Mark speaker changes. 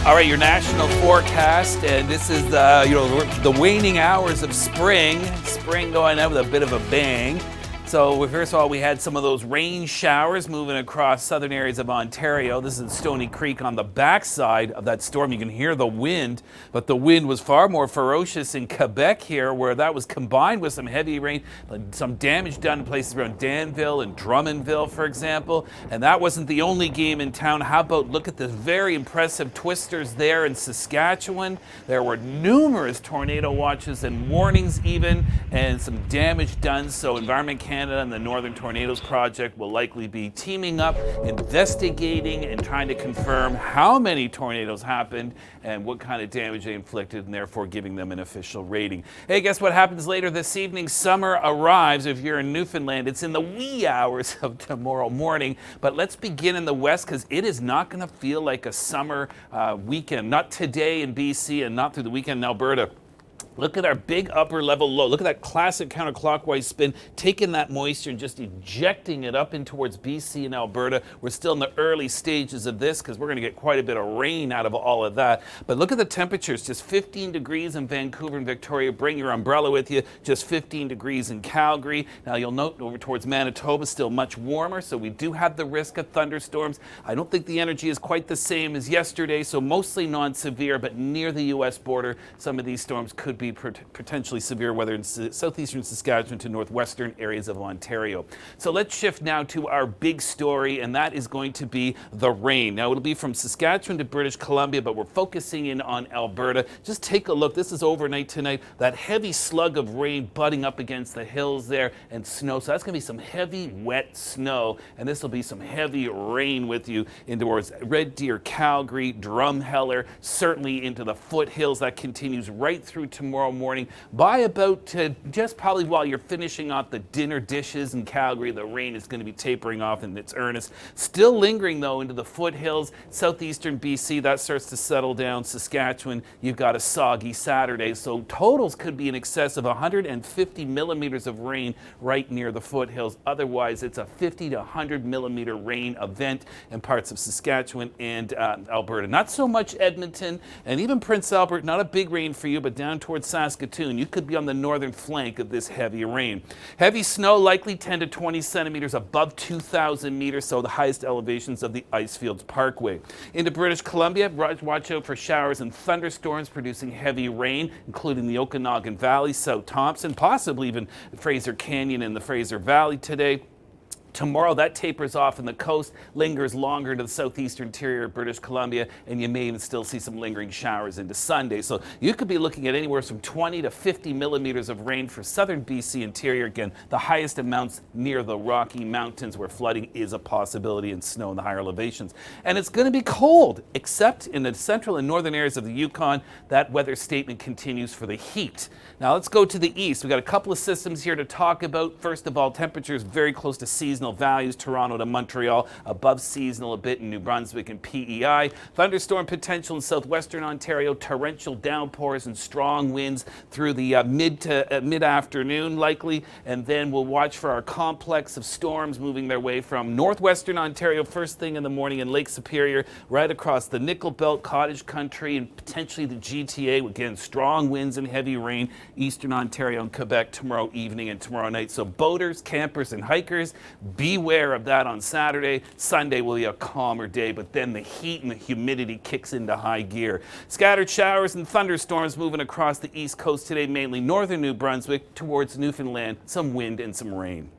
Speaker 1: All right, your national forecast, and this is the waning hours of spring. Spring going out with a bit of a bang. So first of all, we had some of those rain showers moving across southern areas of Ontario. This is Stony Creek on the backside of that storm. You can hear the wind, but the wind was far more ferocious in Quebec here, where that was combined with some heavy rain, some damage done in places around Danville and Drummondville, for example. And that wasn't the only game in town. How about look at the very impressive twisters there in Saskatchewan. There were numerous tornado watches and warnings even, and some damage done. So Environment Canada and the Northern Tornadoes Project will likely be teaming up, investigating and trying to confirm how many tornadoes happened and what kind of damage they inflicted, and therefore giving them an official rating. Hey, guess what happens later this evening? Summer arrives. If you're in Newfoundland, it's in the wee hours of tomorrow morning. But let's begin in the west, because it is not going to feel like a summer weekend. Not today in BC and not through the weekend in Alberta. Look at our big upper level low. Look at that classic counterclockwise spin, taking that moisture and just ejecting it up in towards BC and Alberta. We're still in the early stages of this because we're going to get quite a bit of rain out of all of that. But look at the temperatures, just 15 degrees in Vancouver and Victoria. Bring your umbrella with you. Just 15 degrees in Calgary. Now you'll note over towards Manitoba, still much warmer. So we do have the risk of thunderstorms. I don't think the energy is quite the same as yesterday. So mostly non-severe, but near the U.S. border, some of these storms could be potentially severe weather in southeastern Saskatchewan to northwestern areas of Ontario. So let's shift now to our big story, and that is going to be the rain. Now it'll be from Saskatchewan to British Columbia, but we're focusing in on Alberta. Just take a look. This is overnight tonight. That heavy slug of rain butting up against the hills there, and snow. So that's going to be some heavy, wet snow, and this will be some heavy rain with you into towards Red Deer, Calgary, Drumheller, certainly into the foothills. That continues right through tomorrow morning. By about just probably while you're finishing off the dinner dishes in Calgary, the rain is going to be tapering off in its earnest. Still lingering though into the foothills, southeastern BC, that starts to settle down. Saskatchewan, you've got a soggy Saturday, so totals could be in excess of 150 millimeters of rain right near the foothills. Otherwise, it's a 50 to 100 millimeter rain event in parts of Saskatchewan and Alberta. Not so much Edmonton and even Prince Albert, not a big rain for you, but down towards Saskatoon, you could be on the northern flank of this heavy rain. Heavy snow, likely 10 to 20 centimeters above 2,000 meters, so the highest elevations of the Icefields Parkway. Into British Columbia, watch out for showers and thunderstorms producing heavy rain, including the Okanagan Valley, South Thompson, possibly even Fraser Canyon and the Fraser Valley today. Tomorrow, that tapers off and the coast, lingers longer into the southeastern interior of British Columbia, and you may even still see some lingering showers into Sunday. So you could be looking at anywhere from 20 to 50 millimeters of rain for southern BC interior. Again, the highest amounts near the Rocky Mountains, where flooding is a possibility, and snow in the higher elevations. And it's going to be cold, except in the central and northern areas of the Yukon. That weather statement continues for the heat. Now let's go to the east. We've got a couple of systems here to talk about. First of all, temperatures very close to seasonal values. Toronto to Montreal, above seasonal a bit in New Brunswick and PEI. Thunderstorm potential in southwestern Ontario, torrential downpours and strong winds through the mid-afternoon likely, and then we'll watch for our complex of storms moving their way from northwestern Ontario first thing in the morning in Lake Superior, right across the Nickel Belt, Cottage Country, and potentially the GTA. Again, strong winds and heavy rain, eastern Ontario and Quebec tomorrow evening and tomorrow night. So boaters, campers, and hikers, beware of that on Saturday. Sunday will be a calmer day, but then the heat and the humidity kicks into high gear. Scattered showers and thunderstorms moving across the east coast today, mainly northern New Brunswick towards Newfoundland, some wind and some rain.